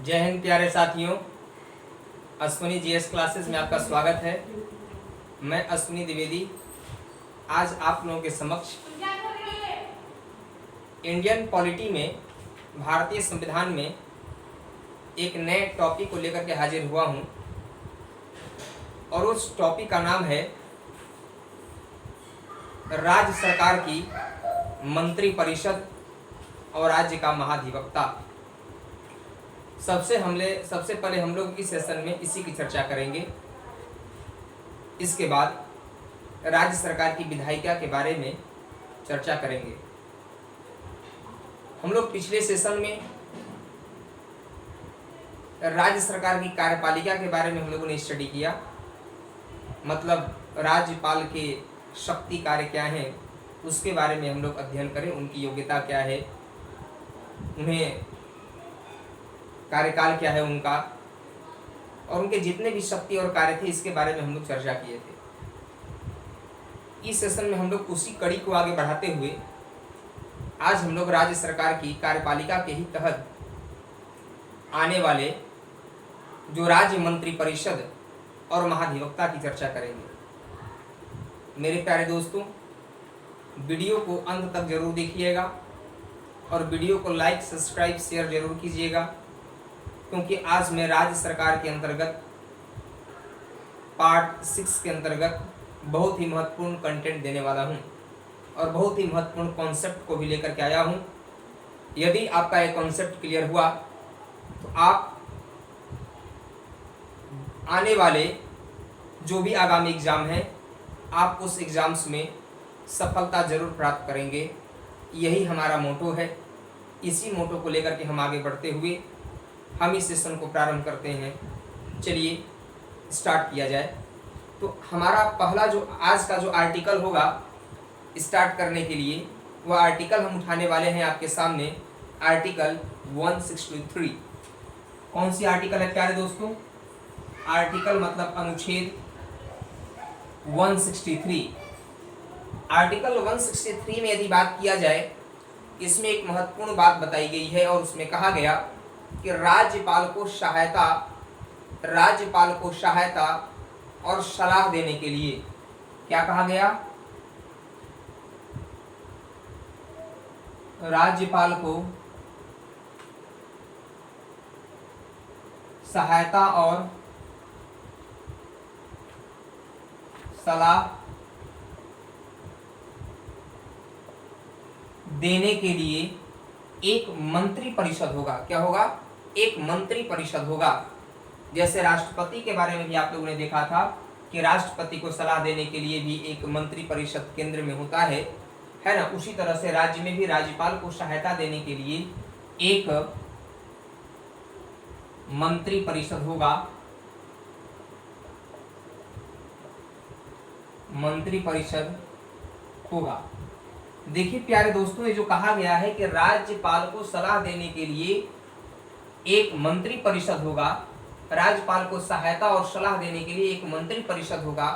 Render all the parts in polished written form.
जय हिंद प्यारे साथियों, अश्विनी जीएस क्लासेस में आपका स्वागत है। मैं अश्विनी द्विवेदी आज आप लोगों के समक्ष इंडियन पॉलिटी में, भारतीय संविधान में एक नए टॉपिक को लेकर के हाजिर हुआ हूं और उस टॉपिक का नाम है राज्य सरकार की मंत्री परिषद और राज्य का महाधिवक्ता। सबसे पहले हम लोग इस सेशन में इसी की चर्चा करेंगे। इसके बाद राज्य सरकार की विधायिका के बारे में चर्चा करेंगे। हम लोग पिछले सेशन में राज्य सरकार की कार्यपालिका के बारे में हम लोगों ने स्टडी किया, मतलब राज्यपाल के शक्ति कार्य क्या हैं उसके बारे में हम लोग अध्ययन करें, उनकी योग्यता क्या है, उन्हें कार्यकाल क्या है उनका, और उनके जितने भी शक्ति और कार्य थे इसके बारे में हम लोग चर्चा किए थे। इस सेशन में हम लोग उसी कड़ी को आगे बढ़ाते हुए आज हम लोग राज्य सरकार की कार्यपालिका के ही तहत आने वाले जो राज्य मंत्री परिषद और महाधिवक्ता की चर्चा करेंगे। मेरे प्यारे दोस्तों, वीडियो को अंत तक जरूर देखिएगा और वीडियो को लाइक, सब्सक्राइब, शेयर जरूर कीजिएगा, क्योंकि आज मैं राज्य सरकार के अंतर्गत पार्ट 6 के अंतर्गत बहुत ही महत्वपूर्ण कंटेंट देने वाला हूं और बहुत ही महत्वपूर्ण कॉन्सेप्ट को भी लेकर के आया हूं। यदि आपका ये कॉन्सेप्ट क्लियर हुआ तो आप आने वाले जो भी आगामी एग्जाम है आप उस एग्जाम्स में सफलता जरूर प्राप्त करेंगे। यही हमारा मोटो है। इसी मोटो को लेकर के हम आगे बढ़ते हुए हम इस सेशन को प्रारंभ करते हैं। चलिए स्टार्ट किया जाए। तो हमारा पहला जो आज का जो आर्टिकल होगा स्टार्ट करने के लिए, वह आर्टिकल हम उठाने वाले हैं आपके सामने, आर्टिकल 163। कौन सी आर्टिकल है प्यारे दोस्तों? आर्टिकल मतलब अनुच्छेद 163। आर्टिकल 163 में यदि बात किया जाए, इसमें एक महत्वपूर्ण बात बताई गई है और उसमें कहा गया कि राज्यपाल को सहायता और सलाह देने के लिए, क्या कहा गया? राज्यपाल को सहायता और सलाह देने के लिए एक मंत्री परिषद होगा। क्या होगा? एक मंत्री परिषद होगा। जैसे राष्ट्रपति के बारे में भी आप लोगों ने देखा था कि राष्ट्रपति को सलाह देने के लिए भी एक मंत्री परिषद केंद्र में होता है ना। उसी तरह से राज्य में भी राज्यपाल को सहायता देने के लिए एक मंत्री परिषद होगा। मंत्री परिषद होगा। देखिए प्यारे दोस्तों, ये जो कहा गया है कि राज्यपाल को सलाह देने के लिए एक मंत्री परिषद होगा, राज्यपाल को सहायता और सलाह देने के लिए एक मंत्री परिषद होगा,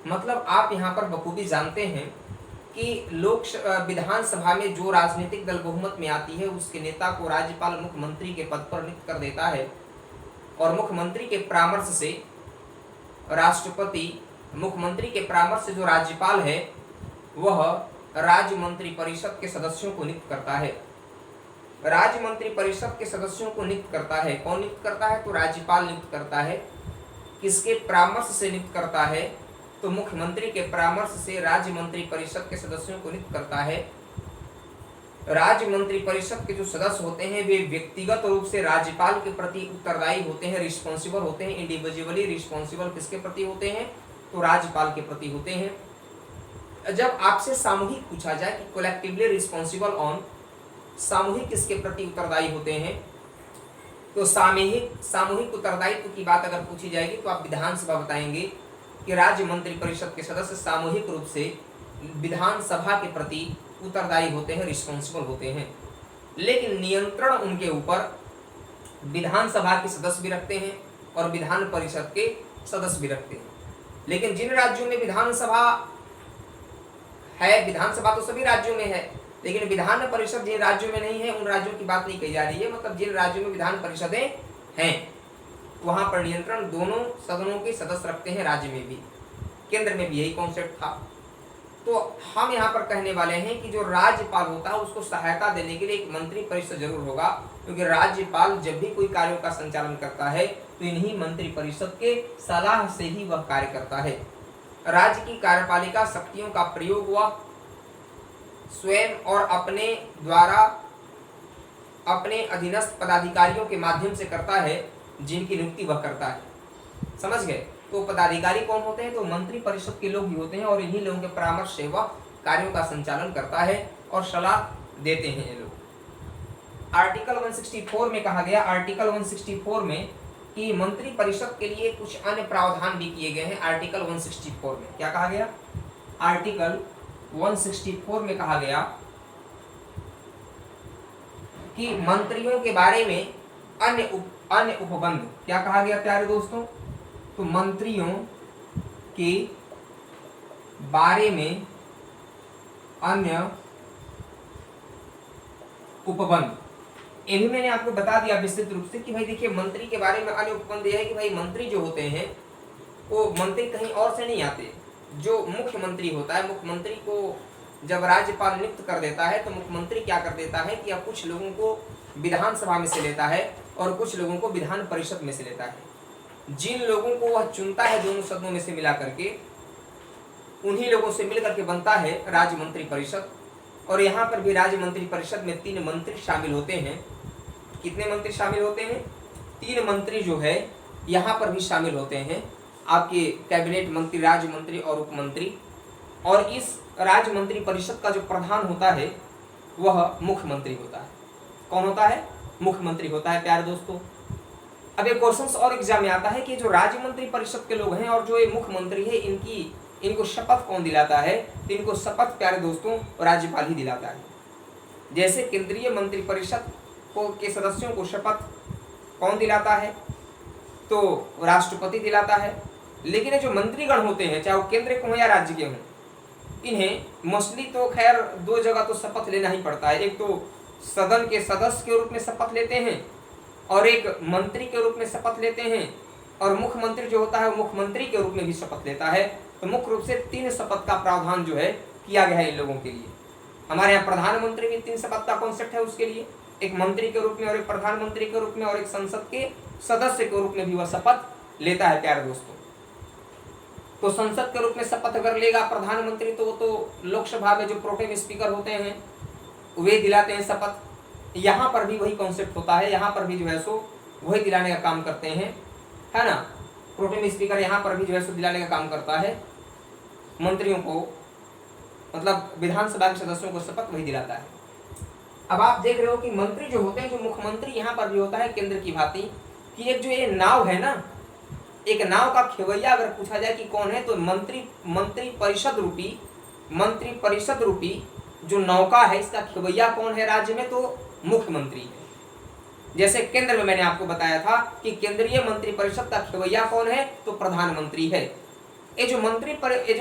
मतलब आप यहाँ पर बखूबी जानते हैं कि विधानसभा में जो राजनीतिक दल बहुमत में आती है उसके नेता को राज्यपाल मुख्यमंत्री के पद पर नियुक्त कर देता है और मुख्यमंत्री के परामर्श से राष्ट्रपति, मुख्यमंत्री के परामर्श से जो राज्यपाल है वह राज्य मंत्री परिषद के सदस्यों को नियुक्त करता है। राज्य मंत्री परिषद के सदस्यों को नियुक्त करता है। कौन नियुक्त करता है? तो राज्यपाल नियुक्त करता है। किसके परामर्श से नियुक्त करता है? तो मुख्यमंत्री के परामर्श से राज्य मंत्री परिषद के सदस्यों को नियुक्त करता है। राज्य मंत्री परिषद के जो सदस्य होते हैं वे व्यक्तिगत रूप से राज्यपाल के प्रति उत्तरदायी होते हैं, रिस्पॉन्सिबल होते हैं। इंडिविजुअली रिस्पॉन्सिबल किसके प्रति होते हैं? तो राज्यपाल के प्रति होते हैं। जब आपसे सामूहिक पूछा जाए कि कलेक्टिवली रिस्पॉन्सिबल ऑन, सामूहिक किसके प्रति उत्तरदायी होते हैं, तो सामूहिक उत्तरदायित्व की बात अगर पूछी जाएगी तो आप विधानसभा बताएंगे कि राज्य मंत्री परिषद के सदस्य सामूहिक रूप से विधानसभा के प्रति उत्तरदायी होते हैं, रिस्पॉन्सिबल होते हैं। लेकिन नियंत्रण उनके ऊपर विधानसभा के सदस्य भी रखते हैं और विधान परिषद के सदस्य भी रखते हैं। लेकिन जिन राज्यों में विधानसभा है, विधानसभा तो सभी राज्यों में है, लेकिन विधान परिषद जिन राज्यों में नहीं है उन राज्यों की बात नहीं कही जा रही है। मतलब जिन राज्यों में विधान परिषदें हैं, वहां पर नियंत्रण दोनों सदनों के सदस्य रखते हैं, राज्य में भी, केंद्र में भी यही कॉन्सेप्ट था। तो हम यहाँ पर कहने वाले हैं कि जो राज्यपाल होता है उसको सहायता देने के लिए एक मंत्री परिषद जरूर होगा, क्योंकि राज्यपाल जब भी कोई कार्यों का संचालन करता है तो इन्हीं मंत्री परिषद के सलाह से ही वह कार्य करता है। राज्य की कार्यपालिका शक्तियों का प्रयोग वह स्वयं और अपने द्वारा अपने अधीनस्थ पदाधिकारियों के माध्यम से करता है, जिनकी नियुक्ति वह करता है। समझ गए? तो पदाधिकारी कौन होते हैं? तो मंत्री परिषद के लोग ही होते हैं, और इन्हीं लोगों के परामर्श से वह कार्यों का संचालन करता है और सलाह देते हैं ये लोग। आर्टिकल 164 में कहा गया, आर्टिकल 164 में कि मंत्री परिषद के लिए कुछ अन्य प्रावधान भी किए गए हैं। आर्टिकल 164 में क्या कहा गया? आर्टिकल 164 में कहा गया कि मंत्रियों के बारे में अन्य उपबंध, क्या कहा गया प्यारे दोस्तों? तो मंत्रियों के बारे में अन्य उपबंध, ये भी मैंने आपको बता दिया विस्तृत रूप से कि भाई देखिए मंत्री के बारे में अन्य उपबंध यह है कि भाई मंत्री जो होते हैं वो मंत्री कहीं और से नहीं आते। जो मुख्यमंत्री होता है, मुख्यमंत्री को जब राज्यपाल नियुक्त कर देता है तो मुख्यमंत्री क्या कर देता है कि अब कुछ लोगों को विधानसभा में से लेता है और कुछ लोगों को विधान परिषद में से लेता है। जिन लोगों को वह चुनता है दोनों सदनों में से मिला करके, उन्हीं लोगों से मिल करके बनता है राज्य मंत्री परिषद। और यहाँ पर भी राज्य मंत्री परिषद में 3 मंत्री शामिल होते हैं। कितने मंत्री शामिल होते हैं? 3 मंत्री जो है यहाँ पर भी शामिल होते हैं, आपके कैबिनेट मंत्री, राज्य मंत्री और उप मंत्री। और इस राज्य मंत्री परिषद का जो प्रधान होता है वह मुख्यमंत्री होता है। कौन होता है? मुख्यमंत्री होता है प्यारे दोस्तों। अब एक क्वेश्चन और एग्जाम में आता है कि जो राज्य मंत्री परिषद के लोग हैं और जो ये मुख्यमंत्री है, इनको शपथ कौन दिलाता है? तो इनको शपथ प्यारे दोस्तों राज्यपाल ही दिलाता है। जैसे केंद्रीय मंत्री परिषद के सदस्यों को शपथ कौन दिलाता है? तो राष्ट्रपति दिलाता है। लेकिन जो मंत्रीगण होते हैं, चाहे वो केंद्र के हों या राज्य के हों, इन्हें मोस्टली तो खैर 2 जगह तो शपथ लेना ही पड़ता है। एक तो सदन के सदस्य के रूप में शपथ लेते हैं और एक मंत्री के रूप में शपथ लेते हैं, और मुख्यमंत्री जो होता है वो मुख्यमंत्री के रूप में भी शपथ लेता है। तो मुख्य रूप से 3 शपथ का प्रावधान जो है किया गया है इन लोगों के लिए। हमारे यहाँ प्रधानमंत्री भी 3 शपथ का कॉन्सेप्ट है उसके लिए, एक मंत्री के रूप में और एक प्रधानमंत्री के रूप में और एक संसद के सदस्य के रूप में भी वह शपथ लेता है प्यारे दोस्तों। तो संसद के रूप में शपथ अगर लेगा प्रधानमंत्री तो वो तो लोकसभा में जो प्रोटेम स्पीकर होते हैं वे दिलाते हैं शपथ। यहाँ पर भी वही कॉन्सेप्ट होता है, यहाँ पर भी जो है सो वही दिलाने का काम करते हैं, है ना। प्रोटेम स्पीकर यहाँ पर भी जो है सो दिलाने का काम करता है मंत्रियों को, मतलब विधानसभा के सदस्यों को शपथ वही दिलाता है। अब आप देख रहे हो कि मंत्री जो होते हैं, जो मुख्यमंत्री यहाँ पर भी होता है केंद्र की भांति, कि एक जो ये नाव है ना, एक नाव का खेवैया अगर पूछा जाए कि कौन है, तो मंत्री परिषद रूपी जो नौका है इसका खेवैया कौन है राज्य में? तो मुख्यमंत्री है। जैसे केंद्र में मैंने आपको बताया था कि केंद्रीय मंत्री परिषद का खेवैया कौन है? तो प्रधानमंत्री है। ये जो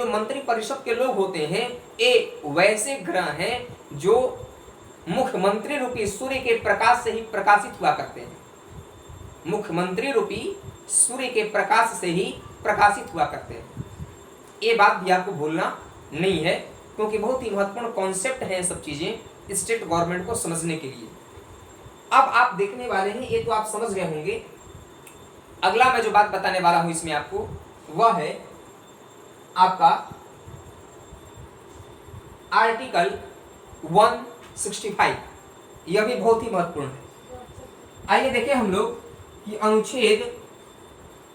मंत्री परिषद के लोग होते हैं ये वैसे ग्रह हैं जो मुख्यमंत्री रूपी सूर्य के प्रकाश से ही प्रकाशित हुआ करते हैं। मुख्यमंत्री रूपी सूर्य के प्रकाश से ही प्रकाशित हुआ करते हैं। ये बात भी आपको भूलना नहीं है, क्योंकि बहुत ही महत्वपूर्ण कॉन्सेप्ट है ये सब चीजें स्टेट गवर्नमेंट को समझने के लिए। अब आप देखने वाले हैं, ये तो आप समझ गए होंगे। अगला मैं जो बात बताने वाला हूं इसमें आपको, वह है आपका आर्टिकल 165। यह भी बहुत ही महत्वपूर्ण है। आइए देखें हम लोग कि अनुच्छेद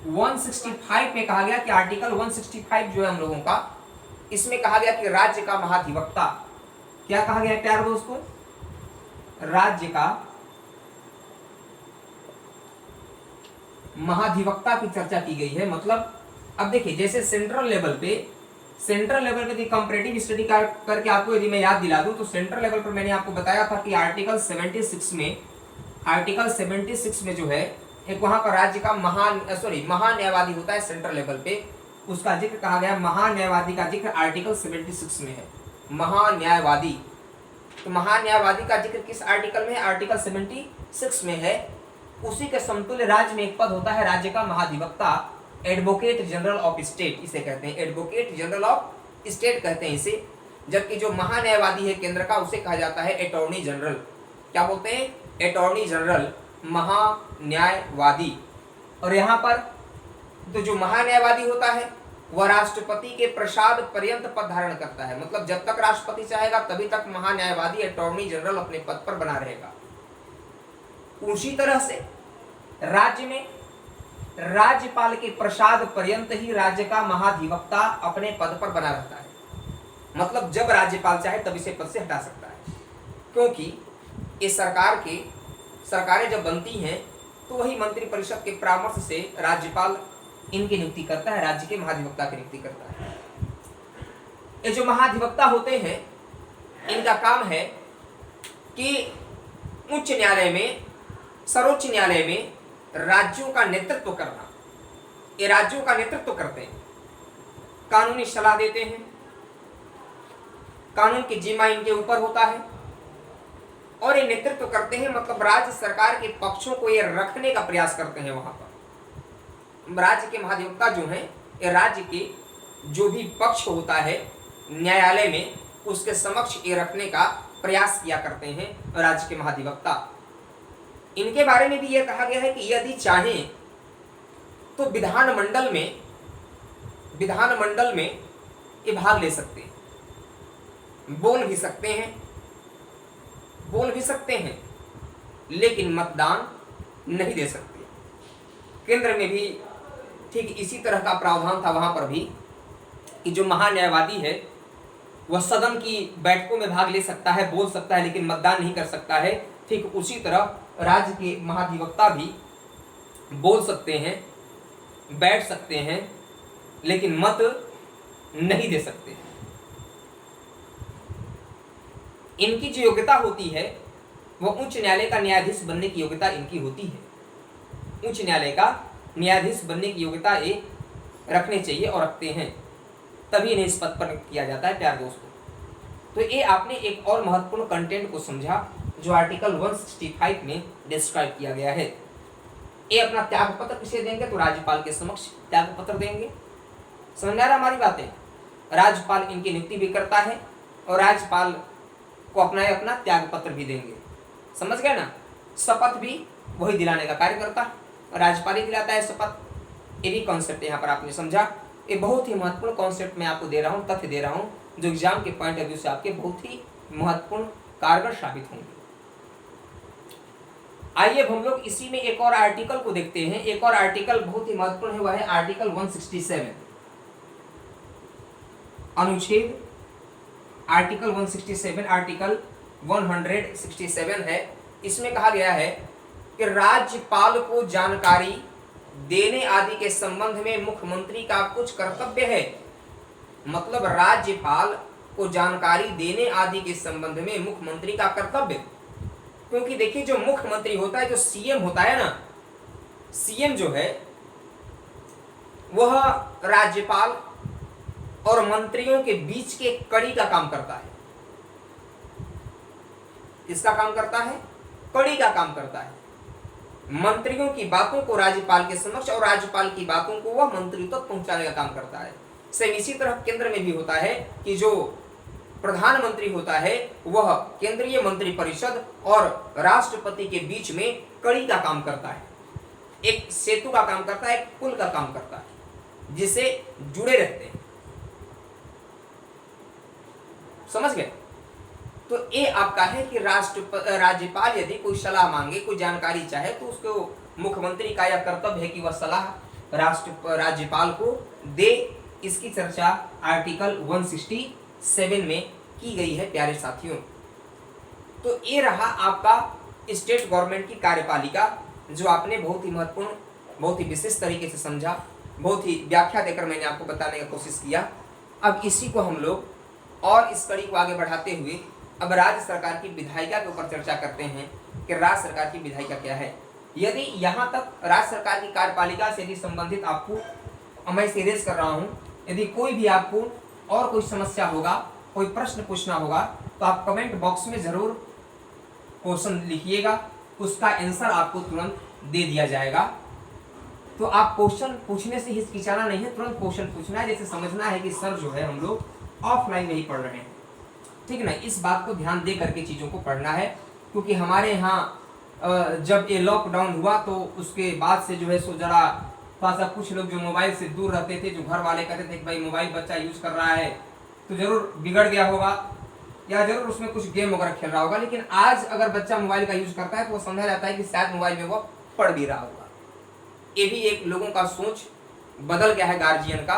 165 में कहा गया कि आर्टिकल 165 जो है हम लोगों का, इसमें कहा गया कि राज्य का महाधिवक्ता, क्या कहा गया प्यारे दोस्तों? राज्य का महाधिवक्ता की चर्चा की गई है। मतलब अब देखिए, जैसे सेंट्रल लेवल पे कंपैरेटिव स्टडी करके आपको यदि मैं याद दिला दूं, तो सेंट्रल लेवल पर मैंने आपको बताया था कि आर्टिकल 76 में जो है एक वहां पर राज्य का महान्यायवादी होता है सेंट्रल लेवल पे, उसका जिक्र कहा गया। महान्यायवादी का जिक्र आर्टिकल 76 में है। महान्यायवादी, तो महान्यायवादी का जिक्र किस आर्टिकल में है? आर्टिकल 76 में है। उसी के समतुल्य राज्य में एक पद होता है राज्य का महाधिवक्ता, एडवोकेट जनरल ऑफ स्टेट इसे कहते हैं, एडवोकेट जनरल ऑफ स्टेट कहते हैं इसे। जबकि जो महान्यायवादी है केंद्र का उसे कहा जाता है अटॉर्नी जनरल। क्या बोलते हैं? अटॉर्नी जनरल, महान्यायवादी। और यहाँ पर तो जो महान्यायवादी होता है वह राष्ट्रपति के प्रसाद पर्यंत पद धारण करता है, मतलब जब तक राष्ट्रपति चाहेगा तभी तक महान्यायवादी अटॉर्नी जनरल अपने पद पर बना रहेगा। उसी तरह से राज्य में राज्यपाल के प्रसाद पर्यंत ही राज्य का महाधिवक्ता अपने पद पर बना रहता है, मतलब जब राज्यपाल चाहे तब इसे पद से हटा सकता है। क्योंकि इस सरकारें जब बनती हैं तो वही मंत्रिपरिषद के परामर्श से राज्यपाल इनकी नियुक्ति करता है, राज्य के महाधिवक्ता की नियुक्ति करता है। ये जो महाधिवक्ता होते हैं इनका काम है कि उच्च न्यायालय में, सर्वोच्च न्यायालय में राज्यों का नेतृत्व करना। ये राज्यों का नेतृत्व करते हैं, कानूनी सलाह देते हैं, कानून की जिम्मा इनके ऊपर होता है और ये नेतृत्व करते हैं, मतलब राज्य सरकार के पक्षों को ये रखने का प्रयास करते हैं। वहां पर राज्य के महाधिवक्ता जो हैं ये राज्य के जो भी पक्ष होता है न्यायालय में उसके समक्ष ये रखने का प्रयास किया करते हैं राज्य के महाधिवक्ता। इनके बारे में भी यह कहा गया है कि यदि चाहें तो विधानमंडल में ये भाग ले सकते हैं, बोल भी सकते हैं, लेकिन मतदान नहीं दे सकते। केंद्र में भी ठीक इसी तरह का प्रावधान था वहां पर भी कि जो महान्यायवादी है वह सदन की बैठकों में भाग ले सकता है, बोल सकता है, लेकिन मतदान नहीं कर सकता है। ठीक उसी तरह राज्य के महाधिवक्ता भी बोल सकते हैं, बैठ सकते हैं, लेकिन मत नहीं दे सकते। इनकी जो योग्यता होती है वह उच्च न्यायालय का न्यायाधीश बनने की योग्यता इनकी होती है। उच्च न्यायालय का न्यायाधीश बनने की योग्यता ये रखने चाहिए और रखते हैं, तभी इन्हें इस पद पर किया जाता है। प्यारे दोस्तों, तो ये आपने एक और महत्वपूर्ण कंटेंट को समझा जो आर्टिकल 165 में डिस्क्राइब किया गया है। ये अपना त्याग पत्र किसे देंगे? तो राज्यपाल के समक्ष त्याग पत्र देंगे। समझ में आ रहा हमारी बातें? राज्यपाल इनकी नियुक्ति भी करता है और राज्यपाल को अपना त्याग पत्र भी देंगे। समझ गए ना? शपथ भी वही दिलाने का कार्य करता है, राज्यपाल ही दिलाता है शपथ। ये भी कॉन्सेप्ट यहाँ पर आपने समझा। ये बहुत ही महत्वपूर्ण कॉन्सेप्ट मैं आपको दे रहा हूँ, तथ्य दे रहा हूँ, जो एग्जाम के पॉइंट ऑफ व्यू से आपके बहुत ही महत्वपूर्ण कारगर साबित होंगे। आइए अब हम लोग इसी में एक और आर्टिकल को देखते हैं। एक और आर्टिकल बहुत ही महत्वपूर्ण है, वह है आर्टिकल 167 अनुच्छेद आर्टिकल 167 है। इसमें कहा गया है कि राज्यपाल को जानकारी देने आदि के संबंध में मुख्यमंत्री का कुछ कर्तव्य है। मतलब राज्यपाल को जानकारी देने आदि के संबंध में मुख्यमंत्री का कर्तव्य, क्योंकि देखिए जो मुख्यमंत्री होता है, जो सीएम होता है ना, सीएम जो है वह राज्यपाल और मंत्रियों के बीच के कड़ी का काम करता है। इसका काम करता है, कड़ी का काम करता है। मंत्रियों की बातों को राज्यपाल के समक्ष और राज्यपाल की बातों को वह मंत्रियों तक पहुंचाने का काम करता है। सेम इसी तरह केंद्र में भी होता है कि जो प्रधानमंत्री होता है वह केंद्रीय मंत्रिपरिषद और राष्ट्रपति के बीच में कड़ी का काम करता है, एक सेतु का काम करता है, एक पुल का काम करता है, जिसे जुड़े रहते हैं। समझ गए? तो ये आपका है कि राज्यपाल यदि कोई सलाह मांगे, कोई जानकारी चाहे, तो उसको मुख्यमंत्री का यह कर्तव्य है कि वह सलाह राज्यपाल को दे। इसकी चर्चा आर्टिकल 167 में की गई है प्यारे साथियों। तो ये रहा आपका स्टेट गवर्नमेंट की कार्यपालिका, जो आपने बहुत ही महत्वपूर्ण, बहुत ही विशेष तरीके से समझा, बहुत ही व्याख्या देकर मैंने आपको बताने का कोशिश किया। अब इसी को हम लोग और इस कड़ी को आगे बढ़ाते हुए अब राज्य सरकार की विधायिका के ऊपर चर्चा करते हैं कि राज्य सरकार की विधायिका क्या है। यदि यहाँ तक राज्य सरकार की कार्यपालिका से यदि संबंधित आपको मैं सीरियस कर रहा हूँ, यदि कोई भी आपको और कोई समस्या होगा, कोई प्रश्न पूछना होगा, तो आप कमेंट बॉक्स में ज़रूर क्वेश्चन लिखिएगा उसका आंसर आपको तुरंत दे दिया जाएगा। तो आप क्वेश्चन पूछने से हिचकिचाना नहीं है, तुरंत क्वेश्चन पूछना है। जैसे समझना है कि सर जो है हम लोग ऑफलाइन नहीं पढ़ रहे हैं, ठीक है ना। इस बात को ध्यान दे करके चीज़ों को पढ़ना है, क्योंकि हमारे यहाँ जब ये लॉकडाउन हुआ तो उसके बाद से जो है सो जरा थोड़ा सा कुछ लोग जो मोबाइल से दूर रहते थे, जो घर वाले कहते थे कि भाई मोबाइल बच्चा यूज़ कर रहा है तो ज़रूर बिगड़ गया होगा या ज़रूर उसमें कुछ गेम वगैरह खेल रहा होगा। लेकिन आज अगर बच्चा मोबाइल का यूज़ करता है तो वो समझा जाता है कि शायद मोबाइल में वो पढ़ भी रहा होगा। ये भी एक लोगों का सोच बदल गया है गार्जियन का।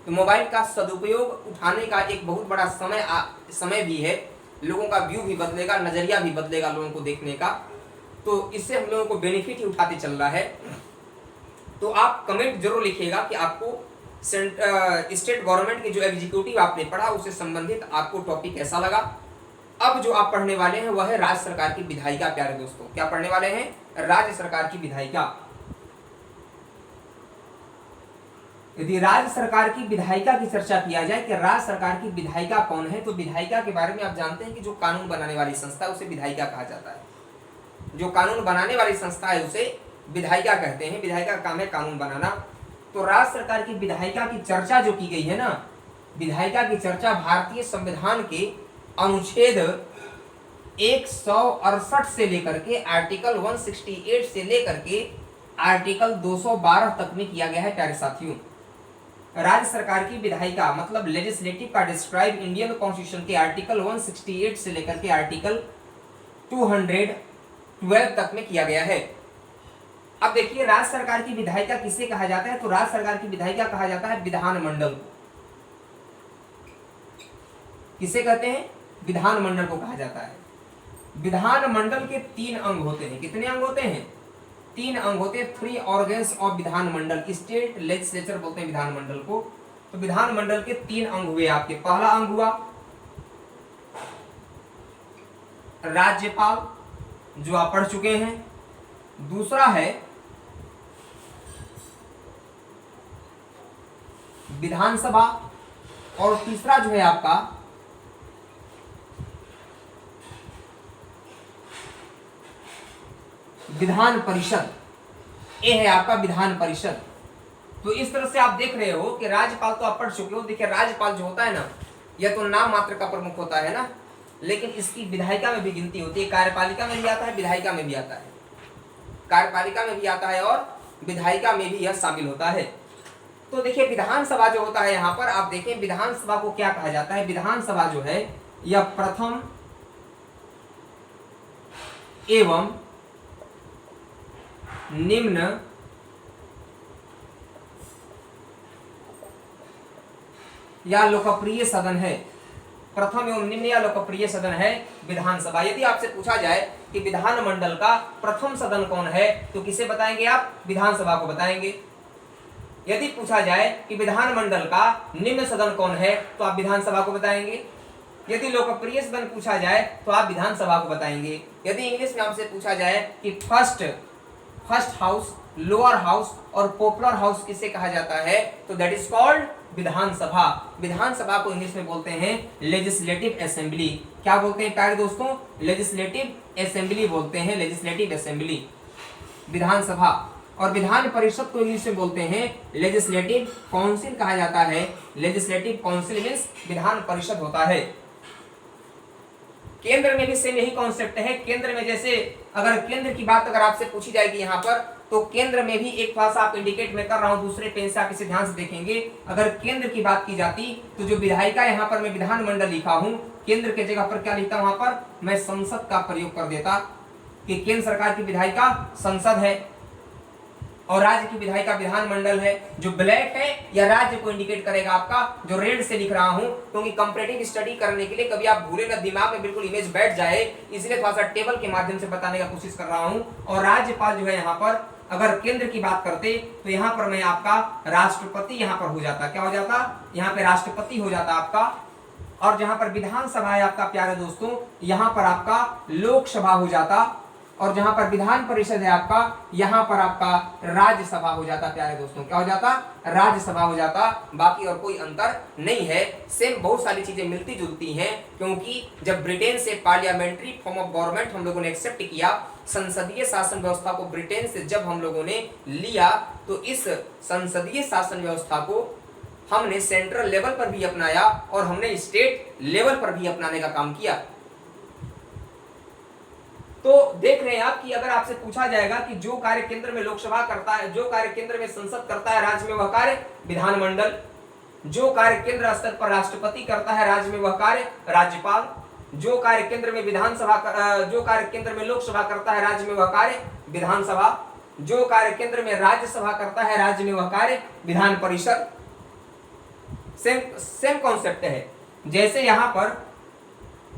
तो मोबाइल का सदुपयोग उठाने का एक बहुत बड़ा समय भी है। लोगों का व्यू भी बदलेगा, नज़रिया भी बदलेगा लोगों को देखने का। तो इससे हम लोगों को बेनिफिट ही उठाते चल रहा है। तो आप कमेंट जरूर लिखिएगा कि आपको स्टेट गवर्नमेंट के जो एग्जीक्यूटिव आपने पढ़ा उससे संबंधित आपको टॉपिक कैसा लगा। अब जो आप पढ़ने वाले हैं वह है राज्य सरकार की विधायिका। प्यारे दोस्तों, क्या पढ़ने वाले हैं? राज्य सरकार की विधायिका। यदि राज्य सरकार की विधायिका की चर्चा किया जाए कि राज्य सरकार की विधायिका कौन है, तो विधायिका के बारे में आप जानते हैं कि जो कानून बनाने वाली संस्था है उसे विधायिका कहा जाता है। जो कानून बनाने वाली संस्था है उसे विधायिका कहते हैं। विधायिका का काम है कानून बनाना। तो राज्य सरकार की विधायिका की चर्चा जो की गई है ना, विधायिका की चर्चा भारतीय संविधान के अनुच्छेद 168 से लेकर के आर्टिकल 168 से लेकर के आर्टिकल 212 तक में किया गया है। प्यारे साथियों, राज्य सरकार की विधायिका मतलब लेजिस्लेटिव का डिस्क्राइब इंडियन कॉन्स्टिट्यूशन के आर्टिकल 168 से लेकर के आर्टिकल 212 तक में किया गया है। अब देखिए, राज्य सरकार की विधायिका किसे कहा जाता है? तो राज्य सरकार की विधायिका कहा जाता है विधानमंडल को। किसे कहते हैं? विधानमंडल को कहा जाता है। विधानमंडल के 3 अंग होते हैं। कितने अंग होते हैं? 3 अंग होते हैं। 3 ऑर्गन्स ऑफ विधानमंडल। स्टेट लेजिस्लेचर बोलते हैं विधानमंडल को। तो विधानमंडल के 3 अंग हुए आपके। पहला अंग हुआ राज्यपाल, जो आप पढ़ चुके हैं। दूसरा है विधानसभा, और तीसरा जो है आपका विधान परिषद। ये है आपका विधान परिषद। तो इस तरह से आप देख रहे हो कि राज्यपाल तो आप पढ़ चुके हो। देखिए, राज्यपाल जो होता है ना, यह तो नाम मात्र का प्रमुख होता है ना, लेकिन इसकी विधायिका में भी गिनती होती है। कार्यपालिका में भी आता है, विधायिका में भी आता है। कार्यपालिका में भी आता है और विधायिका में भी यह शामिल होता है। तो देखिए, विधानसभा जो होता है यहाँ पर आप देखें, विधानसभा को क्या कहा जाता है? विधानसभा जो है यह प्रथम एवं निम्न या लोकप्रिय सदन है। प्रथम एवं निम्न या लोकप्रिय सदन है विधानसभा। यदि आपसे पूछा जाए कि विधानमंडल का प्रथम सदन कौन है, तो किसे बताएंगे आप? विधानसभा को बताएंगे। यदि पूछा जाए कि विधानमंडल का निम्न सदन कौन है, तो आप विधानसभा को बताएंगे। यदि लोकप्रिय सदन पूछा जाए तो आप विधानसभा को बताएंगे। यदि इंग्लिश में आपसे पूछा जाए कि फर्स्ट हाउस, लोअर हाउस और पॉपुलर हाउस किसे कहा जाता है, तो दैट इज कॉल्ड विधानसभा। विधानसभा को इंग्लिश में बोलते हैं लेजिस्लेटिव असेंबली। क्या बोलते हैं प्यारे दोस्तों? लेजिस्लेटिव असेंबली बोलते हैं, लेजिस्लेटिव असेंबली विधानसभा। और विधान परिषद को इंग्लिश में बोलते हैं लेजिस्लेटिव काउंसिल कहा जाता है। Legislative council means Vidhan Parishad होता है। केंद्र में भी सेम यही कॉन्सेप्ट है। केंद्र में जैसे अगर केंद्र की बात अगर आपसे पूछी जाएगी यहाँ पर, तो केंद्र में भी एक खास आप इंडिकेट में कर रहा हूं, दूसरे पेन से आप इसे ध्यान से देखेंगे। अगर केंद्र की बात की जाती तो जो विधायिका यहाँ पर मैं विधानमंडल लिखा हूं, केंद्र के जगह पर क्या लिखता? वहां पर मैं संसद का प्रयोग कर देता कि केंद्र सरकार की विधायिका संसद है और राज्य की विधायिका विधानमंडल है। जो ब्लैक है या राज्य को इंडिकेट करेगा आपका, जो रेड से लिख रहा हूं, क्योंकि कंपैरेटिव स्टडी करने के लिए कभी आप भूले ना, दिमाग में बिल्कुल इमेज बैठ जाए, इसलिए थोड़ा सा टेबल के माध्यम से बताने का कोशिश कर रहा हूं। और राज्यपाल जो है यहाँ पर अगर केंद्र की बात करते तो यहाँ पर मैं आपका राष्ट्रपति यहाँ पर हो जाता। क्या हो जाता? यहाँ पे राष्ट्रपति हो जाता आपका। और जहां पर विधानसभा है आपका प्यारे दोस्तों, यहाँ पर आपका लोकसभा हो जाता। और जहां पर विधान परिषद है आपका, यहां पर आपका राज्यसभा हो जाता। प्यारे दोस्तों, क्या हो जाता? राज्यसभा हो जाता। बाकी और कोई अंतर नहीं है। सेम बहुत सारी चीजें मिलती जुलती हैं, क्योंकि जब ब्रिटेन से पार्लियामेंट्री फॉर्म ऑफ गवर्नमेंट हम लोगों ने एक्सेप्ट किया संसदीय शासन व्यवस्था को ब्रिटेन से जब हम लोगों ने लिया तो इस संसदीय शासन व्यवस्था को हमने सेंट्रल लेवल पर भी अपनाया और हमने स्टेट लेवल पर भी अपनाने का काम किया। तो देख रहे हैं आप कि अगर आपसे पूछा जाएगा कि जो कार्य केंद्र में लोकसभा करता है, जो कार्य केंद्र में संसद करता है, राज्य में वह कार्य विधानमंडल, जो कार्य केंद्र स्तर पर राष्ट्रपति करता है, राज्य में वह कार्य राज्यपाल, जो कार्य केंद्र में विधानसभा, जो कार्य केंद्र में लोकसभा करता है, राज्य में वह कार्य विधानसभा, जो कार्य केंद्र में राज्यसभा करता है, राज्य में वह कार्य विधान परिषद। सेम कॉन्सेप्ट है। जैसे यहां पर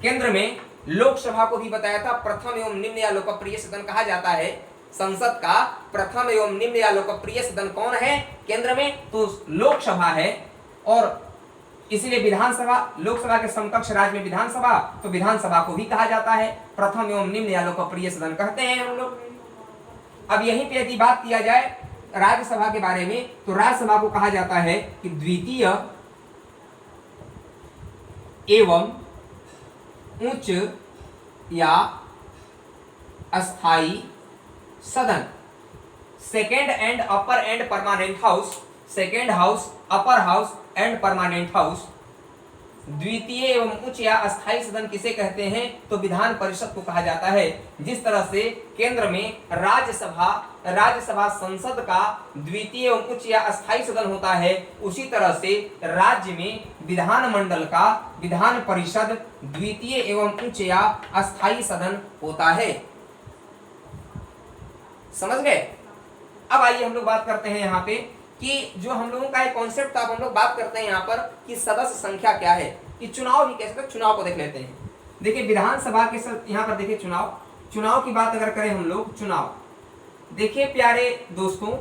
केंद्र में लोकसभा को भी बताया था प्रथम एवं निम्न या लोकप्रिय सदन कहा जाता है। संसद का प्रथम एवं निम्न या लोकप्रिय सदन कौन है केंद्र में? तो लोकसभा है। और इसलिए विधानसभा, लोकसभा के समकक्ष राज्य में विधानसभा, तो विधानसभा को भी कहा जाता है प्रथम एवं निम्न या लोकप्रिय सदन कहते हैं हम लोग। अब यहीं पे यदि बात किया जाए राज्यसभा के बारे में, तो राज्यसभा को कहा जाता है कि द्वितीय एवं उच्च या अस्थाई सदन, second and upper and permanent house, second house, upper house and permanent house. द्वितीय एवं उच्च या अस्थाई सदन किसे कहते हैं? तो विधान परिषद को कहा जाता है। जिस तरह से केंद्र में राज्यसभा संसद का द्वितीय एवं उच्च या अस्थाई सदन होता है, उसी तरह से राज्य में विधानमंडल का विधान परिषद द्वितीय एवं उच्च या अस्थाई सदन होता है। समझ गए? अब आइए हम लोग बात करते हैं यहाँ पे कि जो हम लोगों का एक कॉन्सेप्ट था, हम लोग बात करते हैं यहाँ पर कि सदस्य संख्या क्या है, कि चुनाव भी कैसे, चुनाव को देख लेते हैं। देखिए विधानसभा के यहाँ पर देखिए चुनाव की बात अगर करें हम लोग, चुनाव देखिए प्यारे दोस्तों,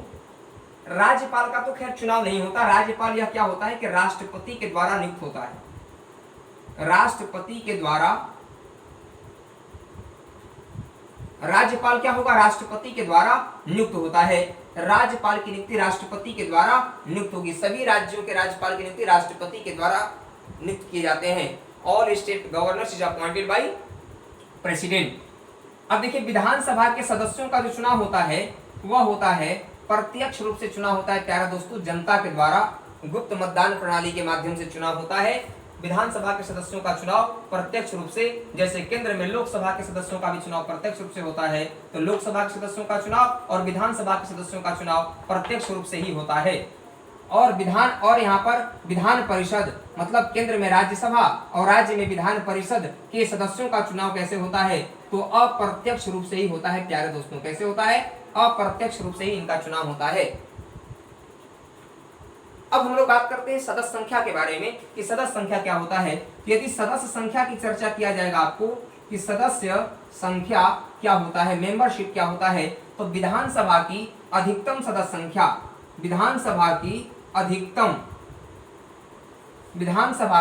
राज्यपाल का तो खैर चुनाव नहीं होता। राज्यपाल यह क्या होता है कि राष्ट्रपति के द्वारा नियुक्त होता है। राष्ट्रपति के द्वारा, राज्यपाल क्या होगा? राष्ट्रपति के द्वारा नियुक्त होता है। राज्यपाल की नियुक्ति राष्ट्रपति के द्वारा नियुक्त होगी। सभी राज्यों के राज्यपाल की नियुक्ति राष्ट्रपति के द्वारा नियुक्त किए जाते हैं। All state governors is appointed by president. अब देखिए विधानसभा के सदस्यों का जो चुनाव होता है वह होता है प्रत्यक्ष रूप से चुनाव होता है प्यारे दोस्तों, जनता के द्वारा गुप्त मतदान प्रणाली के माध्यम से चुनाव होता है। विधानसभा के सदस्यों का चुनाव प्रत्यक्ष रूप से, जैसे केंद्र में लोकसभा के सदस्यों का भी चुनाव प्रत्यक्ष रूप से होता है, तो लोकसभा के सदस्यों का चुनाव और विधानसभा के सदस्यों का चुनाव प्रत्यक्ष रूप से ही होता है। और यहाँ पर विधान परिषद मतलब केंद्र में राज्यसभा और राज्य में विधान परिषद के सदस्यों का चुनाव कैसे होता है? तो अप्रत्यक्ष रूप से ही होता है प्यारे दोस्तों। कैसे होता है? अप्रत्यक्ष रूप से ही इनका चुनाव होता है। अब हम लोग बात करते हैं सदस्य संख्या के बारे में कि सदस्य संख्या क्या होता है। यदि सदस्य संख्या की चर्चा किया जाएगा आपको कि सदस्य संख्या क्या होता है, मेंबरशिप क्या होता है, तो विधानसभा की अधिकतम सदस्य संख्या, विधानसभा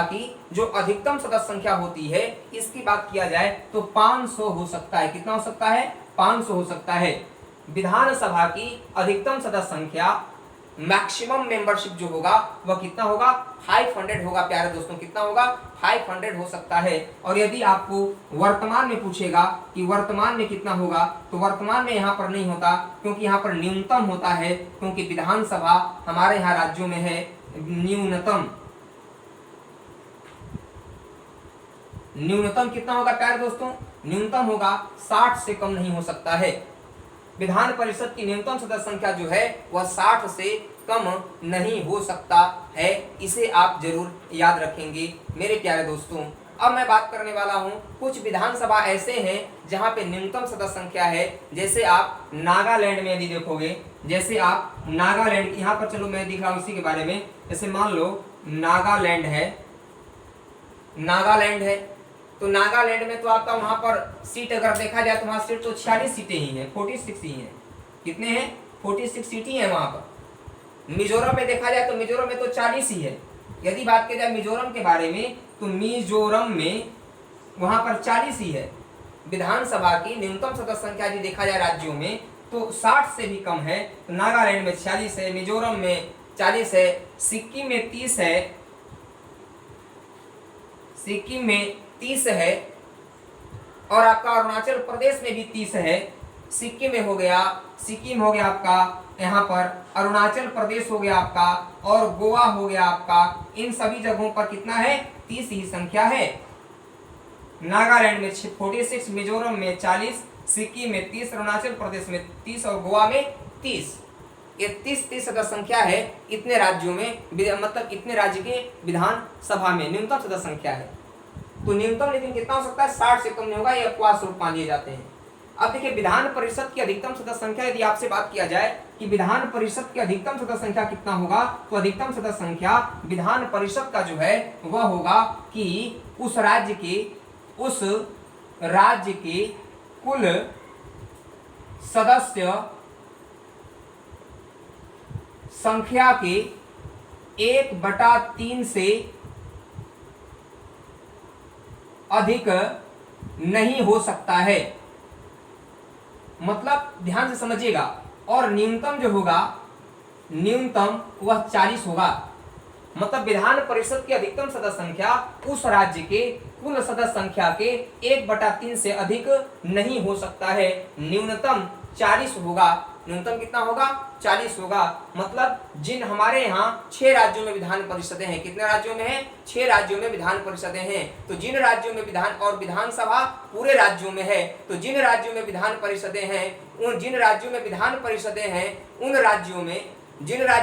की जो अधिकतम सदस्य संख्या होती है, इसकी बात किया जाए तो 500 हो सकता है। कितना हो सकता है? 500 हो सकता है। विधानसभा की अधिकतम सदस्य संख्या, मैक्सिमम मेंबरशिप जो होगा वह कितना होगा? 500 होगा प्यारे दोस्तों। कितना होगा? 500 हो सकता है। और यदि आपको वर्तमान में पूछेगा कि वर्तमान में कितना होगा, तो वर्तमान में यहाँ पर नहीं होता, क्योंकि यहाँ पर न्यूनतम होता है, क्योंकि विधानसभा हमारे यहाँ राज्यों में है न्यूनतम कितना होगा प्यारे दोस्तों? न्यूनतम होगा 60 से कम नहीं हो सकता है। विधान परिषद की न्यूनतम सदस्य संख्या जो है वह 60 से कम नहीं हो सकता है। इसे आप जरूर याद रखेंगे मेरे प्यारे दोस्तों। अब मैं बात करने वाला हूं कुछ विधानसभा ऐसे हैं जहां पे न्यूनतम सदस्य संख्या है। जैसे आप नागालैंड में यदि देखोगे, जैसे आप नागालैंड, यहाँ पर चलो मैं दिख रहा हूँ इसी के बारे में। जैसे मान लो नागालैंड है, तो नागालैंड में तो आपका वहां पर सीट अगर देखा जाए तो वहां सीट तो 46 सीटें ही हैं, 46 ही हैं। कितने हैं? 46 सीट ही है वहां पर। मिजोरम में देखा जाए तो मिजोरम में तो 40 ही है। यदि बात की जाए मिजोरम के बारे में, तो मिजोरम में वहां पर 40 ही है। विधानसभा की न्यूनतम सदस्य संख्या यदि देखा जाए राज्यों में तो 60 से भी कम है। तो नागालैंड में 46 है, मिजोरम में 40 है, सिक्किम में 30 है, सिक्किम में 30 है, और आपका अरुणाचल प्रदेश में भी 30 है। सिक्किम में हो गया, सिक्किम हो गया आपका, यहाँ पर अरुणाचल प्रदेश हो गया आपका, और गोवा हो गया आपका। इन सभी जगहों पर कितना है? 30 ही संख्या है। नागालैंड में 46, मिजोरम में 40, सिक्किम में 30, अरुणाचल प्रदेश में 30 और गोवा में 30। ये 30 सदस्य संख्या है इतने राज्यों में, मतलब इतने राज्य के विधान सभा में न्यूनतम सदस्य संख्या है। तो न्यूनतम लेकिन कितना हो सकता है? 60 से कम नहीं होगा, ये अपवाद स्वरूप मान लिए जाते हैं। अब देखिए विधान परिषद की अधिकतम सदस्य संख्या, यदि आपसे बात किया जाए कि विधान परिषद की अधिकतम सदस्य संख्या कितना होगा, तो अधिकतम सदस्य संख्या विधान परिषद का जो है वह होगा कि उस राज्य के कुल सदस्य संख्या के 1/3 से अधिक नहीं हो सकता है। मतलब ध्यान से समझिएगा। और न्यूनतम जो होगा, न्यूनतम वह 40 होगा। मतलब विधान परिषद की अधिकतम सदस्य संख्या उस राज्य के कुल सदस्य संख्या के 1/3 से अधिक नहीं हो सकता है। न्यूनतम 40 होगा। न्यूनतम कितना होगा? 40 होगा। मतलब जिन हमारे यहाँ 6 राज्यों में विधान परिषदें हैं, कितने राज्यों में है? 6 राज्यों में विधान परिषदें हैं। तो जिन राज्यों में विधान और विधानसभा पूरे राज्यों में है, तो जिन राज्यों में विधान परिषदें हैं, उन जिन राज्यों में विधान परिषदें हैं उन राज्यों में, जिन राज्यों